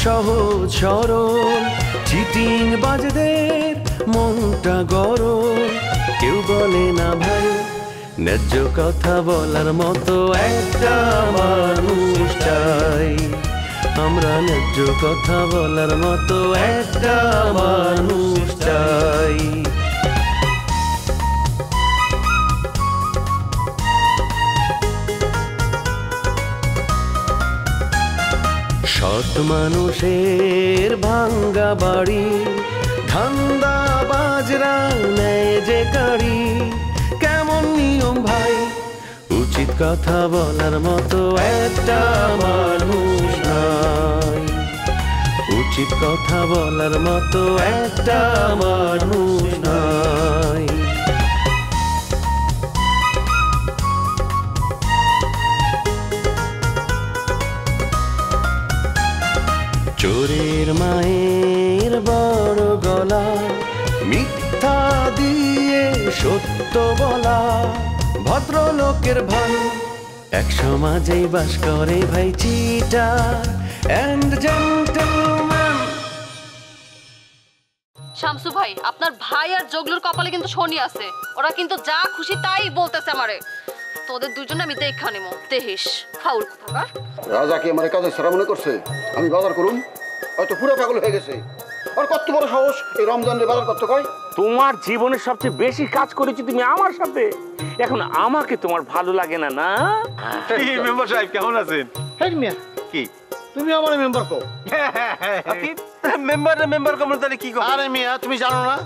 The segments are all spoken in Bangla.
সহজ সরল চিটিং বাজদের মনটা গরম কেউ বলে না ভাই ন্যায্য কথা বলার মতো একটা মানুষ চাই আমরা ন্যায্য কথা বলার মতো একটা মানুষ চাই সৎ মানুষের ভাঙ্গা বাড়ি ধান্দা বাজরা নেয় যে গাড়ি কেমন নিয়ম ভাই উচিত কথা বলার মতো একটা মানুষ নাই উচিত কথা বলার মতো একটা মানুষ নাই চোরের মায়ের বড় গলা মিথ্যা দিয়ে সত্য বলা ভদ্রলোকের ভাই এক সমাজেই বাস করে ভাই চিটার এন্ড জেন্টলম্যান। শামসু ভাই আপনার ভাই আর জগলুর কপালে কিন্তু শনি আছে ওরা কিন্তু যা খুশি তাই বলতেছে আমারে তোদের দুজনে আমি দেখা নিমো দেহিস ফাউল কথা রাজা কি আমার কাজে সারা মনে করছে আমি বাজার করুন হয়তো পুরো পাগল হয়ে গেছে আর কত বড় সাহস এই রমজানের বাজার করতে কয় তোমার জীবনের সবচেয়ে বেশি কাজ করেছি তুমি আমার সাথে এখন আমাকে তোমার ভালো লাগে না না মেম্বার সাহেব কেমন আছেন হেই মিয়া কি তুমি আমার মেম্বার কও মেম্বার কেমন তাহলে কি করব আরে মিয়া তুমি জানো না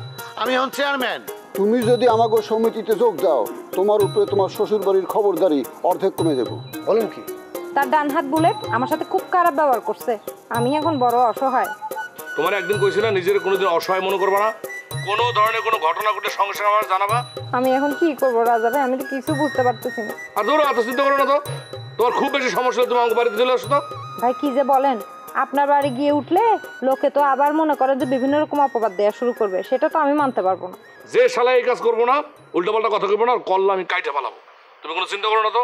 আমি এখন চেয়ারম্যান তুমি যদি আমাগো সমিতিতে যোগ দাও তোমার উপরে তোমার শ্বশুর বাড়ির খবরদারি অর্ধেক কমে দেব বলেন কি তার ডান হাত বুলেট আমার সাথে খুব খারাপ ব্যবহার করছে আমি এখন বড় অসহায় তোমার একদিন কইছি না নিজের কোনোদিন অসহায় মনে করবা না কোনো ধরনের কোনো ঘটনা ঘটে সঙ্গে সঙ্গে আমার জানাবা আমি এখন কি করবো রাজা ভাই আমি তো কিছু বুঝতে পারতেছি না আর ধরো এত চিন্তা করো না তো তোমার খুব বেশি সমস্যা হলে তুমি আমাকে বাড়িতে চলে আসো তো ভাই কি যে বলেন আপনার বাড়ি গিয়ে উঠলে লোকে তো আবার মনে করে যে বিভিন্ন রকম অপবাদ দেওয়া শুরু করবে সেটা তো আমি মানতে পারবো না যে শালা এই কাজ করবো না উল্টাপাল্টা কথা কইবো না আর কল্লা আমি কাইটে পালাবো তুমি কোনো চিন্তা করো না তো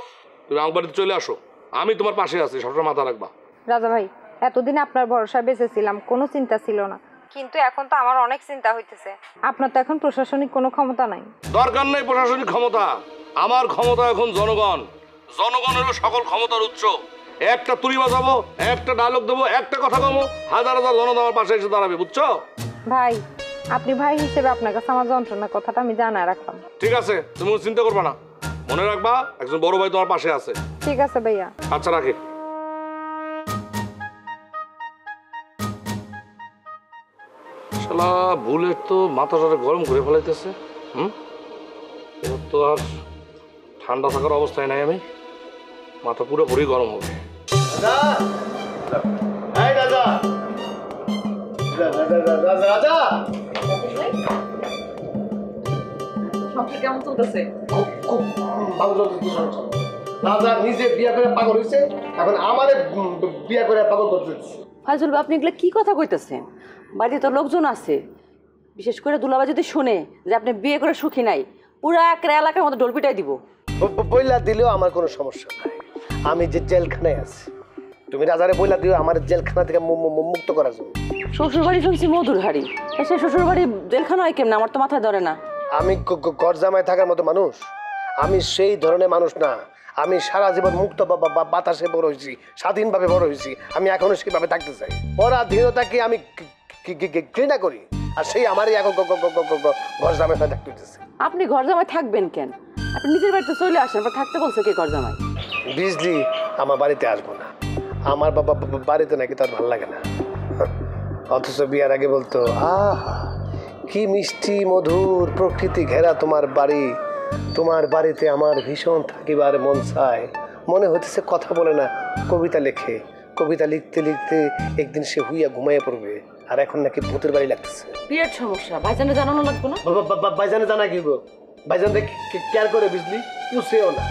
তুমি আমার বাড়িতে চলে আসো আমি তোমার পাশে আছি সবসময় মাথা রাখবা রাজা ভাই এতদিন আপনার ভরসায় বেঁচেছিলাম কোনো চিন্তা ছিল না কিন্তু এখন তো আমার অনেক চিন্তা হইতেছে আপনার তো এখন প্রশাসনিক কোনো ক্ষমতা নাই দরকার নেই প্রশাসনিক ক্ষমতা আমার ক্ষমতা এখন জনগণ জনগণ হলো সকল ক্ষমতার উৎস একটা তুড়ি বাজাবো একটা ডায়লগ দেবো একটা কথা কমো হাজার হাজার জনতা আমার পাশে এসে দাঁড়াবে বুঝছো ভাই আপনি ভাই হিসেবে আপনার কাছে আমার যন্ত্রণার কথাটা আমি জানায় রাখলাম ঠিক আছে তুমি কোনো চিন্তা করবে না মনে রাখবা একজন বড় ভাই তোমার পাশে আছে ঠিক আছে ভাইয়া আচ্ছা রাখি শালা বুলেট তো মাথাটা গরম করে ফেলাইতেছে এবার তো আর ঠান্ডা থাকার অবস্থায় নাই আমি মাথা পুরোপুরি গরম হবে কেমন চলতেছে রাজা নিজে বিয়া করে পাগল হয়েছে এখন আমারে বিয়া করে পাগল করতেছে ফাইজুল আপনি এগুলো কি কথা কইতেছেন বাড়িতে তো লোকজন আছে বিশেষ করে দুলাবা যদি শুনে যে আপনি বিয়ে করে সুখী নাই পুরো একটা এলাকার মধ্যে ঢোল পিটাই দিব বইলা দিলেও আমার কোনো সমস্যা নাই আমি যে জেলখানায় আছি তুমি রাজারে বইলা দিও আমার জেলখানা থেকে মুক্ত করার জন্য শ্বশুর বাড়ি শুনছি মধুর হাড়ি সে শ্বশুর বাড়ি জেলখানা হয় কেমন আমার তো মাথায় ধরে না আমি ঘর জামায় থাকার মতো মানুষ আমি সেই ধরনের মানুষ না আমি সারা জীবন মুক্ত বাতাসে বড় হয়েছি স্বাধীনভাবে বড় হয়েছি আমি এখনো সেইভাবে থাকতে চাই পরাধীনতাকে আমি ঘৃণা করি আর সেই আমারই এখন ঘর জামায় থাকতে হইতেছে আপনি ঘর জামাই থাকবেন কেন আপনি নিজের বাড়িতে চলে আসেন থাকতে বলছে কে ঘর জামাই বিজলি আমার বাড়িতে আসবো না আমার বাবা বাড়িতে নাকি তার ভালো লাগে না অথচ বিয়ার আগে বলতো আহা কি মিষ্টি মধুর প্রকৃতি ঘেরা তোমার বাড়ি তোমার বাড়িতে আমার ভীষণ থাকিবার মন চায় মনে হতেছে কথা বলে না কবিতা লেখে কবিতা লিখতে লিখতে একদিন সে হুইয়া ঘুমাইয়া পড়বে আর এখন নাকি ভূতের বাড়ি লাগতেছে বিয়ের সমস্যা ভাইজানে জানানো লাগবে না ভাইজানে জানা কি গো ভাইজান কেয়ার করে বিজলি পুষেও না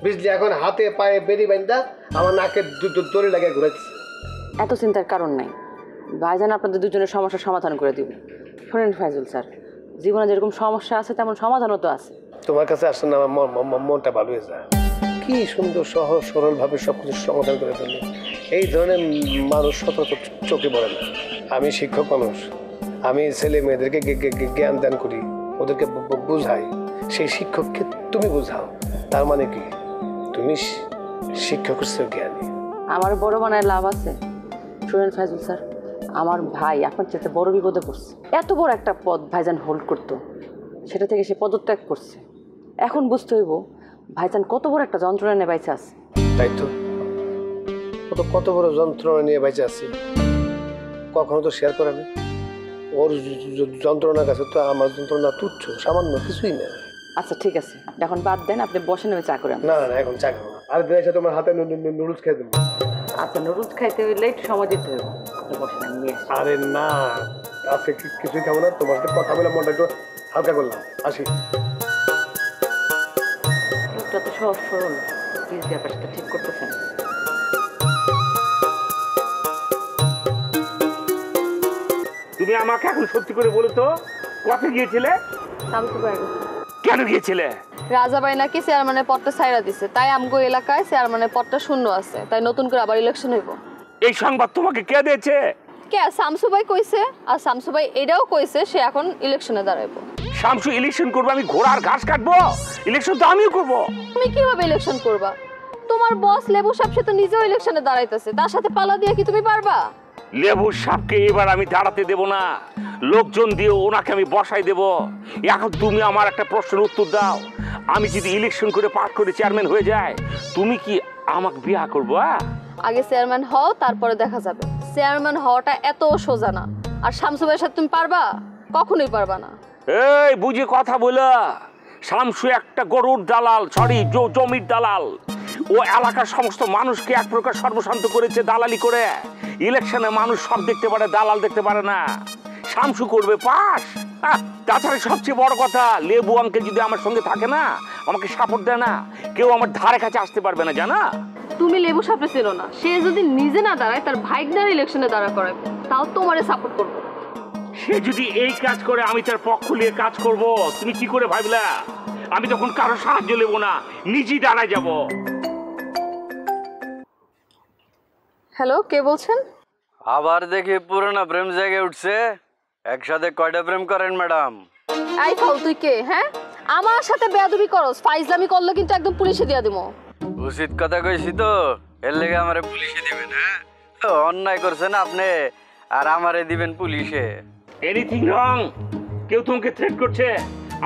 বিজলি এখন হাতে পায়ে বেরি বাইন্দা আমার নাকে দড়ি লাগিয়ে ঘুরাইতেছে এত চিন্তার কারণ নাই ভাইজান আপনাদের দুজনের সমস্যার সমাধান করে দিব শোনেন ফাইজুল স্যার জীবনে যেরকম সমস্যা আছে তেমন সমাধানও তো আছে তোমার কাছে আসলে না আমার মনটা ভালো হয়ে যায় কি সুন্দর সহজ সরল ভাবে সবকিছু সমাধান করে ফেললে এই ধরনের মানুষ সচরাচর চোখে পড়ে না। আমি শিক্ষক মানুষ, আমি ছেলে মেয়েদেরকে জ্ঞান দান করি, ওদেরকে বুঝাই। সেই শিক্ষককে তুমি বুঝাও, তার মানে কি তুমি শিক্ষকের চেয়ে জ্ঞানী। আমার বড় বানায় লাভ আছে? শুনেন ফাইজুল স্যার, আমার ভাই আপনার চেয়ে বড় বিপদে পড়ছে। এত বড় একটা পদ ভাইজান হোল্ড করতো, সেটা থেকে সে পদত্যাগ করছে। এখন বুঝতে হইব ভাইজান কত বড় একটা যন্ত্রণা নিয়ে বাইচে আছে। তাই তো, ও তো কত বড় যন্ত্রণা নিয়ে বেঁচে আছে, কখনো তো শেয়ার করে না। ওর যন্ত্রণার কাছে তো আমার যন্ত্রণা তুচ্ছ, সামান্য কিছুই না। আচ্ছা ঠিক আছে, এখন বাদ দেন, আপনি বসে নেমে চা করেন। না না, এখন চা খাবো না। আর দিনের সাথে তোমার হাতে নুডলস খেয়ে দেবো। আচ্ছা, নুডলস খাইতে হইলে একটু সময় দিতে হইব। আপনি বসেন, আমি নিয়ে আসি। আরে না, আজকে কিছুই খাবো না। তোমার সাথে কথা বলে মনটা একটু হালকা করলাম, আসি। লোকটা তো সহজ সরল, প্লিজ ব্যাপারটা ঠিক করতেছেন। তুমি আমাকে এখন সত্যি করে বলো তো, কবে গিয়েছিলে? কেন গিয়েছিলে? রাজাবাই নাকি চেয়ারম্যানের পদটা ছাইরা দিছে, তাই আমগো এলাকায় চেয়ারম্যানের পদটা শূন্য আছে, তাই নতুন করে আবার ইলেকশন হইব। এই সংবাদ তোমাকে কে দিয়েছে? কে? শামসু ভাই কইছে, আর শামসু ভাই এটাও কইছে সে এখন ইলেকশনে দাঁড়াইবো। শামসু ইলেকশন করবে, আমি ঘোড়ার ঘাস কাটবো? ইলেকশন তো আমিও করবো। তুমি কিভাবে ইলেকশন করবা? তোমার বস লেবু সাহেব সে তো নিজেও ইলেকশনে দাঁড়াইতেছে, তার সাথে পালা দিয়ে কি তুমি পারবা? লেবু সাপকে এবার আমি দাঁড়াতে দেব না, লোকজন দিয়ে ওনাকে আমি বসাই দেব। এখন তুমি আমার একটা প্রশ্নের উত্তর দাও, আমি যদি ইলেকশন করে পাস করে চেয়ারম্যান হয়ে যায়, তুমি কি আমাকে বিয়া করবো? আগে চেয়ারম্যান হও, তারপরে দেখা যাবে। চেয়ারম্যান হওয়াটা এত সোজা না। আর শামসু ভাইয়ের সাথে তুমি পারবা? কখনোই পারবা না। এই বুঝে কথা বলা, শামসু একটা গরুর দালাল, সরি জমির দালাল। ও এলাকার সমস্ত মানুষকে এক প্রকার সর্বশান্ত করেছে দালালি করে। ইলেকশনে মানুষ সব দেখতে পারে, দালাল দেখতে পারে না। শামসু করবে পাস। তাছাড়া সবচেয়ে বড় কথা, লেবু আঙ্কেল যদি আমার সঙ্গে থাকে না, আমাকে সাপোর্ট দেয় না, কেউ আমার ধারে কাছে আসতে পারবে না, জানা? তুমি লেবু সাপে ছিল না, সে যদি নিজে না দাঁড়ায় তার ভাইগনার ইলেকশনে দাঁড়া করাবে, তাও তোমারে সাপোর্ট করবো। সে যদি এই কাজ করে আমি তার পক্ষ নিয়ে কাজ করব, তুমি কি করে ভাবলা? আমি তখন কারো সাহায্য নেব না, নিজেই দাঁড়ায় যাব। হ্যালো, কে বলছেন? আবার দেখি পুরনো প্রেম জেগে উঠছে। একসাথে কয়টা প্রেম করেন ম্যাডাম? আই ফাউ, তুই কে? হ্যাঁ, আমার সাথে বেয়াদবি করস, ফাইজলামি করলে কিন্তু একদম পুলিশে দিয়ে দেবো। উচিত কথা কইছি তো, এর লেগে আমারে পুলিশে দিবেন? হ্যাঁ, অন্যায় করছেন আপনি, আর আমারে দিবেন পুলিশে। Anything wrong? কেউ তোমাকে থ্রেট করছে?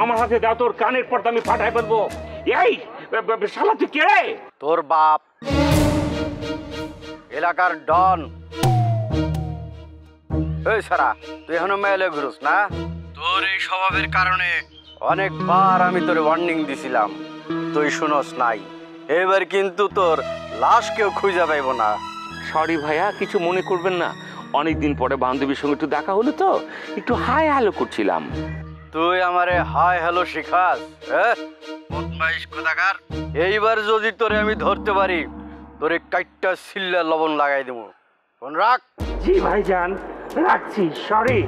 আমার হাতে দাও, তোর কানের পর্দা আমি ফাটাই ফেলবো। এই শালা তুই কে? তোর বাপ, এলাকার ডন। এই সারা, তুই এখনো মেলে ঘুরুস না? তোর এই স্বভাবের কারণে অনেকবার আমি তোর ওয়ার্নিং দিছিলাম, তুই শুনোস নাই। এবার কিন্তু তোর লাশ কেউ খুঁজে পাইব না। সরি ভাইয়া, কিছু মনে করবেন না। অনেকদিন পরে বান্ধবীর সঙ্গে একটু দেখা হলো তো, একটু হাই হ্যালো করছিলাম। তুই আমারে হাই হ্যালো শিখাস? বদমাইশ কোথাকার! এইবার যদি তোরে আমি ধরতে পারি, তোরে কাইটটা সিল্লা লবণ লাগাই দেবো। ফোন রাখ। জি ভাইজান, রাখছি, সরি।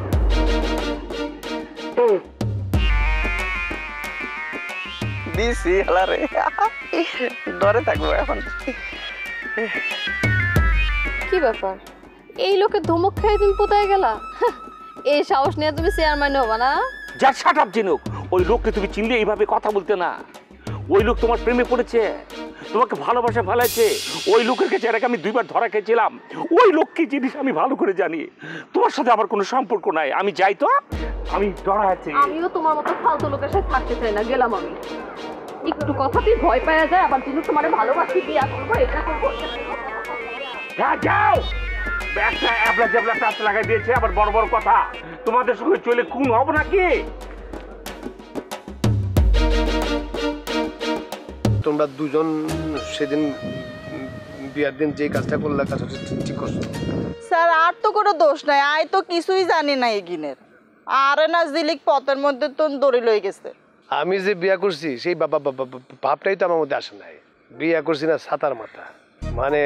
দিছি হালারে, ডরে থাকবো এখন। কি ব্যাপার, এই লোকে ধমক খেয়ে তুমি কোথায় গেলা? এই সাহস নিয়ে তুমি চেয়ারম্যান হবা না? যা শাট আপ জিনুক, ওই লোককে তুমি চিনলে এইভাবে কথা বলতে না। ওই লোক তোমার প্রেমে পড়েছে, তোমাকে ভালোবাসা ফেলাইছে। ওই লোকের কাছে এর আগে আমি 2 বার ধরা খেয়েছিলাম। ওই লোক কি জিনিস আমি ভালো করে জানি। তোমার সাথে আমার কোনো সম্পর্ক নাই, আমি যাই তো। আমি ডরা আছি। আমিও তোমার মতো ফালতু লোকের সাথে থাকতে চাই না, গেলাম আমি। একটু কথাতেই ভয় পাওয়া যায়, আবার তুমি তোমারে ভালোবাসি, বিয়া করবো, এটা করবো। হ্যাঁ যাও, একটা অ্যাবলা জ্যাবলা টাচ লাগাই দিয়েছে, আবার বড় বড় কথা। তোমাদের সঙ্গে চলে খুন হবো নাকি? তোমরা দুজন সেদিন বিয়ার দিন যে কাজটা করলে, কাজটা ঠিক করছো। স্যার, আর তো কোনো দোষ নাই, আয় তো কিছুই জানি না এগিনের। আর না জিলিক পথের মধ্যে তো দড়ি লয়ে গেছে। আমি যে বিয়া করছি সেই ভাবটাই তো আমার মধ্যে আসে নাই। বিয়া করছি না ছাতার মাথা, মানে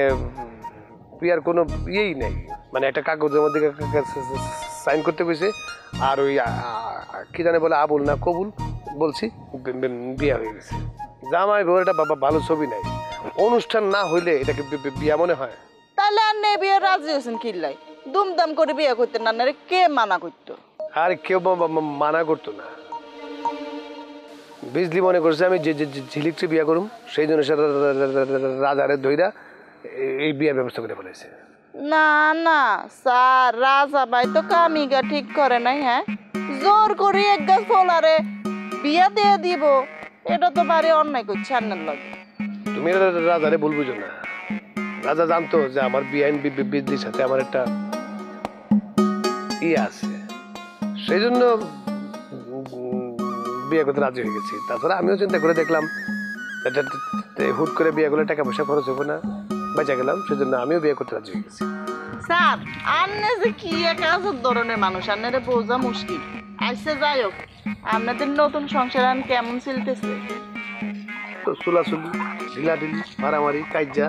বিয়ার কোনো ইয়েই নেই। মানে একটা কাগজের মধ্যে সাইন করতে কইছে, আর ওই কি জানে বলে আবুল না কবুল বলছি, বিয়া হয়ে গেছে। জামাই বউ, এটা ভালো ছবি নাই। অনুষ্ঠান না হইলে এটাকে বিয়া মনে হয়? তাই তাহলে আর নে বিয়ে রাজি হয়েছেন কিল্লাই দুমদাম করে বিয়ে করতেন না রে কে মানা করতো আর কেউ মানা করতো না বিজলি মনে করছে আমি যে ঝিলিকটি বিয়ে করুম সেই জন্য সে রাজারে ধইরা এই বিয়ের ব্যবস্থা করে ফেলেছে না না স্যার রাজা ভাই তো কামিগা ঠিক করে নাই হ্যাঁ জোর করে এক গাছ ফলারে বিয়া দিয়ে দিব এটা তো বাড়ি অন্যায় করছে আন্নার লগে তুমি রাজারে ভুল বুঝো না রাজা জানতো যে আমার বিআইন বিজলির সাথে আমার একটা ইয়ে আছে সেই জন্য বিয়ে করতে রাজি হয়ে গেছি তাছাড়া আমিও চিন্তা করে দেখলাম হুট করে বিয়ে করলে টাকা পয়সা খরচ হবে না বেঁচে গেলাম সেজন্য আমিও বিয়ে করতে রাজি হয়ে গেছি স্যার আন্নে যে কি এক আজব ধরনের মানুষ আন্নারে বোঝা মুশকিল আইসে যাই হোক আপনাদের নতুন সংসার আন কেমন চলতেছে তো চুলাচুলি ঢিলাঢিলি মারামারি কাইজা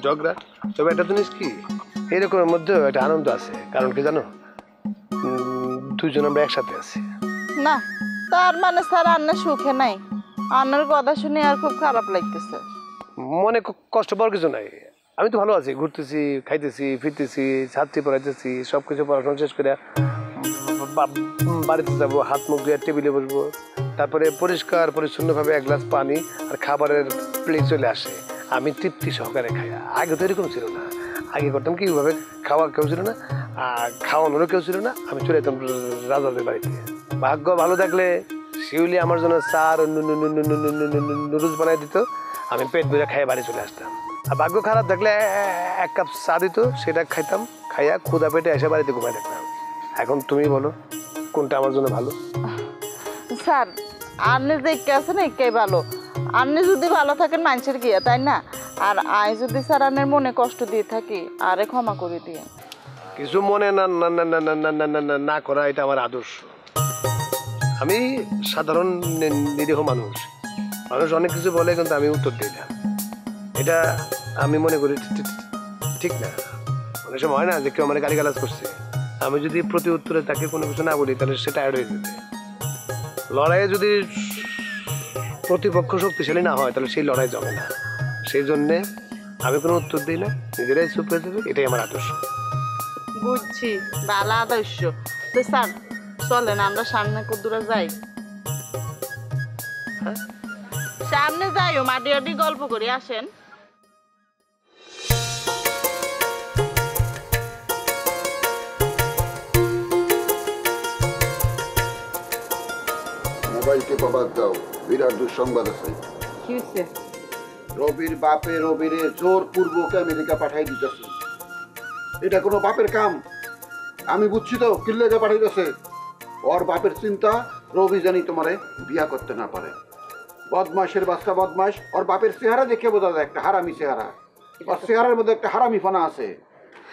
ঝগড়া তবে একটা জিনিস কি এরকমের মধ্যেও একটা আনন্দ আছে কারণ কি জানো দুজন আমরা একসাথে আছি না তার মানে স্যার আন্না সুখে নাই আন্নার কথা শুনে আর খুব খারাপ লাগতেছে মনে কষ্ট পাওয়ার কিছু নাই আমি তো ভালো আছি ঘুরতেছি খাইতেছি ফিরতেছি ছাত্রী পড়াইতেছি সবকিছু পড়াশোনা শেষ করে বাড়িতে যাবো হাত মুখ ধুয়ে টেবিলে বসবো তারপরে পরিষ্কার পরিচ্ছন্নভাবে এক গ্লাস পানি আর খাবারের প্লেট চলে আসে আমি তৃপ্তি সহকারে খাই আগে তো এরকম ছিল না আগে করতাম কি ওইভাবে খাওয়া কেউ ছিল না আর খাওয়ানোরও কেউ ছিল না আমি চলে যেতাম রাজাদের বাড়িতে ভাগ্য ভালো থাকলে শিউলি আমার জন্য চা আর নুডলস বানাই দিত আমি পেট ভরে খাইয়ে বাড়ি চলে আসতাম আর ভাগ্য খারাপ থাকলে এক কাপ চা দিত সেটা খাইতাম খাইয়া ক্ষুধা পেটে এসে বাড়িতে ঘুমাই দেখতাম এখন তুমি বলো কোনটা আমার জন্য ভালো স্যার আপনি দেখতে আছেন একাই ভালো আপনি যদি ভালো থাকেন মানুষের গিয়া তাই না আর আই যদি স্যার আপনার মনে কষ্ট দিয়ে থাকি আরে ক্ষমা করে দিয়ে কিছু মনে না না না না না না না না না করা এটা আমার আদর্শ আমি সাধারণ নিরীহ মানুষ মানুষ অনেক কিছু বলে কিন্তু আমি উত্তর দিই না এটা আমি মনে করি ঠিক না অনেক সময় হয় না যে কেউ আমার গালিগালাজ করছে আমি যদি প্রতি উত্তরে তাকে কোনো কিছু না বলি তাহলে সেটা অ্যাড হয়ে যেতে লড়াইয়ে যদি প্রতিপক্ষ শক্তিশালী না হয় তাহলে সেই লড়াই জমে না সেই জন্যে আমি কোনো উত্তর দিই না নিজেরাই চুপ হয়ে যাবে এটাই আমার আদর্শ বুঝছি ভালো আদর্শ তো স্যার চলেন আমরা সামনে কদ্দুরা যাই সামনে যাইও মাটি আটি গল্প করে আসেন মোবাইলকে বাবাদ দাও বিরাট দুঃসংবাদ আছে কি হয়েছে রবির বাপে রবিরে জোরপূর্বক আমেরিকা পাঠাই দিতেছে এটা কোনো বাপের কাম আমি বুঝছি তো কিল্লেকে পাঠাইতেছে ওর বাপের চিন্তা রবি জানি তোমারে বিয়া করতে না পারে বদমাসের বাচ্চা বদমাস ওর বাপের চেহারা দেখে বোঝা যায় একটা হারামি চেহারা ওর চেহারার মধ্যে একটা হারামি ফানা আছে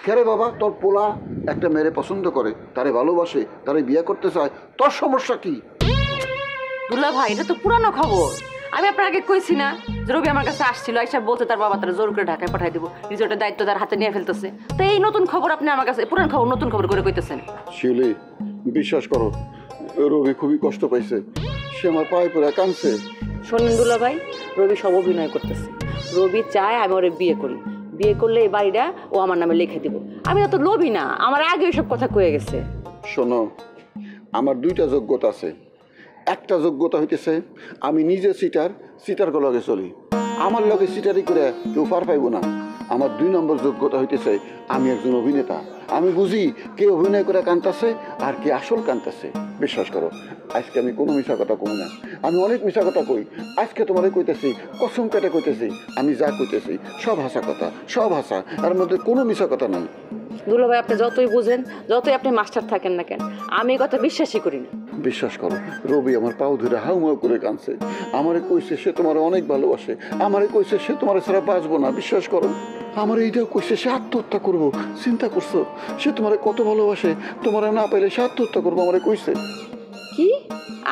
কে বাবা তোর পোলা একটা মেয়ে পছন্দ করে তারে ভালোবাসে তারে বিয়ে করতে চায় তোর সমস্যা কি দুলা ভাই এটা তো পুরানো খবর আমি আপনার আগে কইছি না যে রবি আমার কাছে আসছিল আইসা বলতে তার বাবা তারা জোর করে ঢাকায় পাঠাই দিব নিজের দায়িত্ব তার হাতে নিয়ে ফেলতেছে তো এই নতুন খবর আপনি আমার কাছে পুরান খবর নতুন খবর করে কইতেছেন শিউলি বিশ্বাস করো রবি খুবই কষ্ট পাইছে সে আমার পায়ে পড়ে কাঁদছে শোনেন দুলা ভাই রবি সব অভিনয় করতেছে রবি চায় আমি ওরে বিয়ে করি বিয়ে করলে এই বাড়িটা ও আমার নামে লিখে দিব আমি তো লোভী না আমার আগে ওইসব কথা কয়ে গেছে শোনো আমার দুইটা যোগ্যতা আছে একটা যোগ্যতা হইতেছে আমি নিজে সিটার লগে চলি আমার লগে সিটারি করে কেউ পার পাইব না আমার 2 নম্বর যোগ্যতা হইতেছে আমি একজন অভিনেতা আমি বুঝি কে অভিনয় করে কাঁদতেছে আর কে আসল কাঁদতেছে বিশ্বাস করো আজকে আমি কোনো মিশা কথা কই না আমি অনেক মিশা কথা কই আজকে তোমারে কইতেছি কসম কেটে কইতেছি আমি যা কইতেছি সব হাসা কথা সব হাসা এর মধ্যে কোনো মিশা কথা নাই দুলা ভাই আপনি যতই বুঝেন যতই আপনি মাস্টার থাকেন না কেন আমি এই কথা বিশ্বাসই করি না বিশ্বাস করো রবি আমার পাও ধরে হাউমাউ করে কাঁদছে আমারে কইছে সে তোমার অনেক ভালোবাসে আমারে কইছে সে তোমার ছাড়া বাঁচবো না বিশ্বাস করো আমার এইটাও কইছে সে আত্মহত্যা করবো চিন্তা করছো সে তোমারে কত ভালোবাসে তোমারে না পাইলে সে আত্মহত্যা করবো আমারে কইছে কি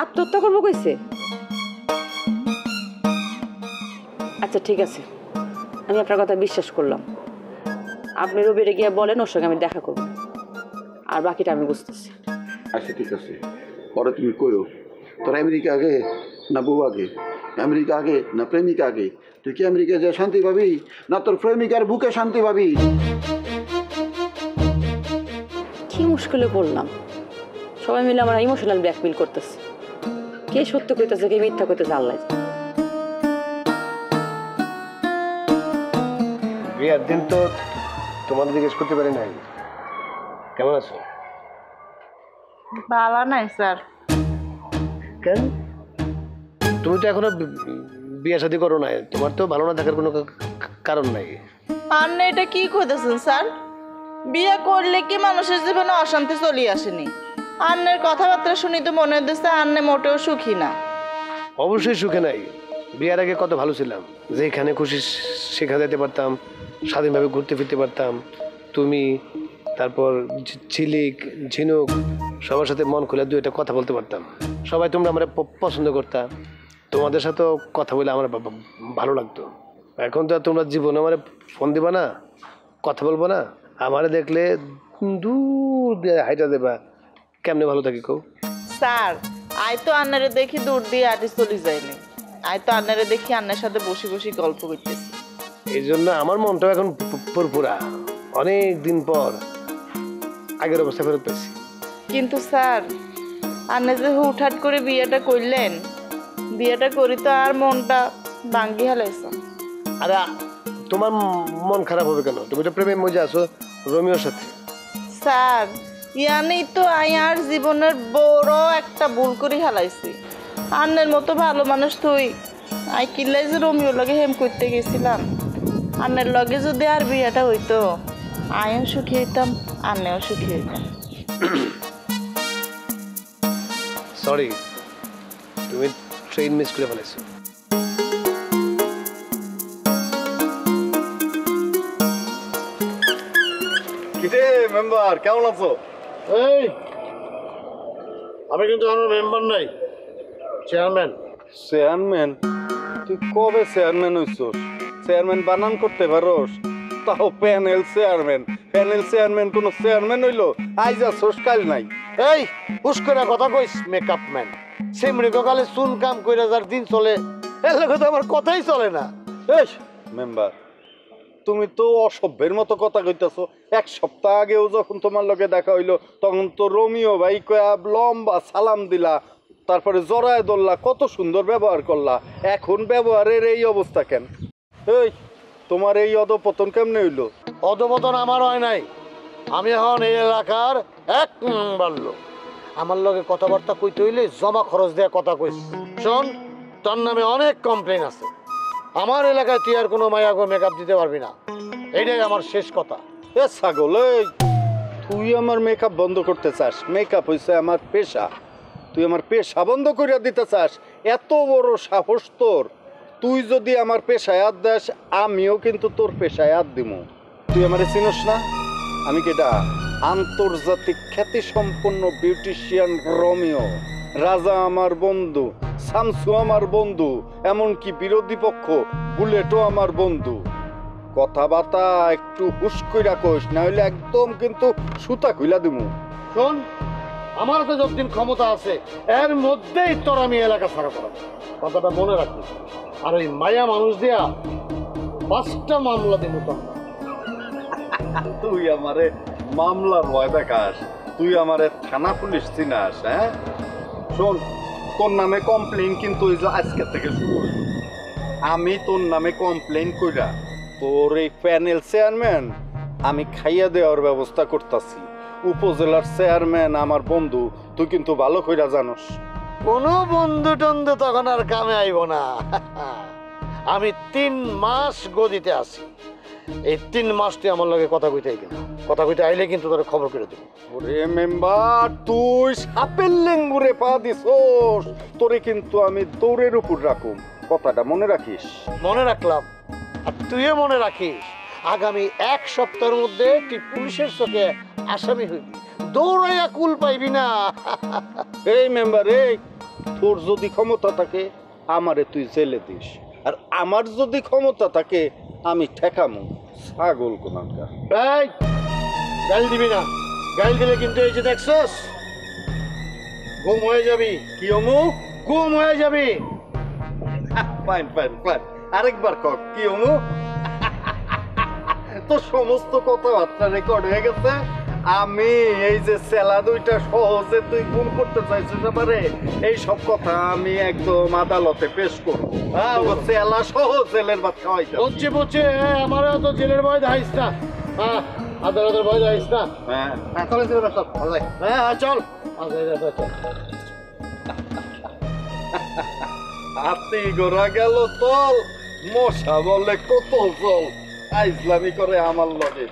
আত্মহত্যা করবো কইছে আচ্ছা ঠিক আছে আমি আপনার কথা বিশ্বাস করলাম আপনি রবিরে গিয়ে বলেন ওর সঙ্গে আমি দেখা করবো আর বাকিটা আমি বুঝতেছি আচ্ছা ঠিক আছে পরে তুমি কইও তোর আমেরিকা আগে না বউ আগে আমেরিকা আগে না প্রেমিকা আগে তুই কি আমেরিকায় যে শান্তি পাবি, না তোর প্রেমিকার বুকে শান্তি পাবি? কি মুশকিলে পড়লাম, সবাই মিলে আমার ইমোশনাল ব্ল্যাকমেল করতেছে। কে সত্য কইতেছে, কে মিথ্যা কইতেছে, আল্লাহ জানে। বিয়ার দিন তো তোমাদের জিজ্ঞেস করতে পারি নাই, কেমন আছো? ভালো নাই স্যার। কেন? তুমি তো এখনো বিয়ে শাদী করো নাই, তোমার তো ভালো না থাকার কোনো কারণ নাই। আপনি এটা কি কইতেছেন স্যার? বিয়ে করলে কি মানুষের জীবনে অশান্তি চলে আসেনি? আন্নের কথাবার্তা শুনি তো মনে হচ্ছে আন্নে মোটেও সুখী না। অবশ্যই সুখে নাই। বিয়ের আগে কত ভালো ছিলাম, যেখানে খুশি সেখানে যেতে পারতাম, স্বাধীনভাবে ঘুরতে ফিরতে পারতাম। তুমি, তারপর ঝিলিক, ঝিনুক, সবার সাথে মন খুলে দু একটা কথা বলতে পারতাম। সবাই তোমরা আমার পছন্দ করতাম, তোমাদের সাথেও কথা বলে আমার ভালো লাগতো। এখন তো তোমরা জীবনে আমার ফোন দিবা না, কথা বলবো না, আমারে দেখলে দূর দিয়ে হাইটা দেবা, কেমনে ভালো থাকি কও? স্যার আই তো আন্নারে দেখি দূর দিয়ে আটি চলে যায়নি, আই তো আন্নারে দেখি আন্নার সাথে বসে বসে গল্প করতেছি। এই জন্য আমার মনটাও এখন পুরপুরা, অনেক দিন পর আগের অবস্থা ফেরত পেয়েছি। কিন্তু স্যার আন্নে যে হুটহাট করে বিয়েটা করলেন, বিয়েটা করি তো আর মনটা ভাঙ্গি হালাইছ। আরে তোমার মন খারাপ হবে কেন? তুমি তো প্রেমে মজা আছো রোমিওর সাথে। স্যার ইয়ানি তো আই আর জীবনের বড় একটা ভুল করে হালাইছি। আন্নের মতো ভালো মানুষ তুই, আই কিল্লাই যে রোমিওর লগে হেম করতে গেছিলাম, আন্নের লগে যদি আর বিয়েটা হইতো আইও সুখী হইতাম, আন্নেও সুখী হইতাম। সরি, তুমি ট্রেন মিস করে ফেলেছো। কিরে মেম্বার, কেমন আছো? এই আমি কিন্তু আমার মেম্বার নাই, চেয়ারম্যান। চেয়ারম্যান? তুই কবে চেয়ারম্যান হইছস? চেয়ারম্যান বানান করতে পারোস? তাও প্যানেল চেয়ারম্যান। প্যানেল চেয়ারম্যান কোন চেয়ারম্যান হইলো? আইজ আসোস কাল নাই। এই পুষ্করা কথা কইস মেকআপ ম্যান, সিমরি কালে চুল কাম কইরা যার দিন চলে, এর লগে তো আমার কথাই চলে না। এই মেম্বার, তুমি তো অসভ্যের মতো কথা কইতাছো। এক সপ্তাহ আগেও যখন তোমার লগে দেখা হইলো তখন তো রোমিও ভাই কয়া লম্বা সালাম দিলা, তারপরে জড়ায় ধরলা, কত সুন্দর ব্যবহার করলা। এখন ব্যবহারের এই অবস্থা কেন? এই তোমার এই অধপতন কেমনে হইলো? অধপতন আমার হয় নাই, আমি এখন এই এলাকার 1 নম্বর লোক। আমার লগে কথাবার্তা কইতে হইলে জমা খরচ দেওয়া কথা কইস। শোন, তোর নামে অনেক কমপ্লেন আছে, আমার এলাকায় তুই আর কোনো মায়াগো মেকআপ দিতে পারবি না, এইটাই আমার শেষ কথা। এ ছাগল, এই তুই আমার মেকআপ বন্ধ করতে চাস? মেকআপ হইছে আমার পেশা, তুই আমার পেশা বন্ধ করিয়া দিতে চাস? এত বড় সাহস তোর! তুই যদি আমার পেশায় হাত দেস, আমিও কিন্তু তোর পেশায় হাত দিমু। তুই আমারে চিনস না? আমি কেটা? আন্তর্জাতিক খ্যাতি সম্পন্ন বিউটিশিয়ান রোমিও। রাজা আমার বন্ধু, শামসু আমার বন্ধু, এমনকি বিরোধী পক্ষ বুলেটও আমার বন্ধু। কথাবার্তা একটু হুশ কইরা কইস, না হইলে একদম কিন্তু সুতা খুইলা দিমু। শোন, আমার তো যতদিন ক্ষমতা আছে এর মধ্যেই তোর আমি এলাকা ছাড়া করাবো, কথাটা মনে রাখবি। আর ওই মায়া মানুষ দিয়া 5টা মামলা দিব তোর। তুই আমারে মামলার ভয় দেখাস? তুই আমারে থানা পুলিশ চিনাস? হ্যাঁ শোন, তোর নামে কমপ্লেন কিন্তু ওই যে আজকে থেকে শুরু হইল। আমি তোর নামে কমপ্লেন কইরা তোর এই প্যানেল চেয়ারম্যান আমি খাইয়া দেওয়ার ব্যবস্থা করতেছি। উপজেলার চেয়ারম্যান আমার বন্ধু, তুই কিন্তু ভালো কইরা জানোস। কোনো বন্ধু টন্ধু তখন আর কামে আইব না। আমি 3 মাস গদিতে আছি, এই 3 মাস তুই আমার লগে কথা কইতে আইবি না। কথা কইতে আইলে কিন্তু তোর খবর করে দেব। ওরে মেম্বার, তুই সাপের লেঙ্গুরে পা দিছোস, তোরে কিন্তু আমি দৌড়ের উপর রাখুম, কথাটা মনে রাখিস। মনে রাখলাম, আর তুইও মনে রাখিস, আগামী 1 সপ্তাহের মধ্যে তুই পুলিশের চোখে আসামি হইবি, দৌড়াইয়া কুল পাইবি না। এই মেম্বার, এই তোর যদি ক্ষমতা থাকে আমারে তুই জেলে দিস, আর আমার যদি ক্ষমতা থাকে আমি ঠেকামু। ছাগল কোনানকার। এই গাল দিবি না, গাল দিলে কিন্তু এই যে দেখছস গুম হয়ে যাবি। কি অমু? গুম হয়ে যাবি। ফাইন ফাইন ফাইন, আরেকবার কক কি অমু তো সমস্ত কথাবার্তা রেকর্ড হয়ে গেছে। আমি এই যে সেলা দুইটা সহজে তুই গুণ করতে চাইছিস পারে এই সব কথা আমি একদম আদালতে পেশ করবো। সেলা সহ জেলের ভাত খাওয়াইতে বুঝছি বুঝছি, আমারও তো জেলের ভয় দেখাইস না, আদালতের ভয় দেখাইস না। হ্যাঁ হ্যাঁ চল। হাতি গোড়া গেল তল, মশা বলে কত জল, আইসলামি করে আমার লগে।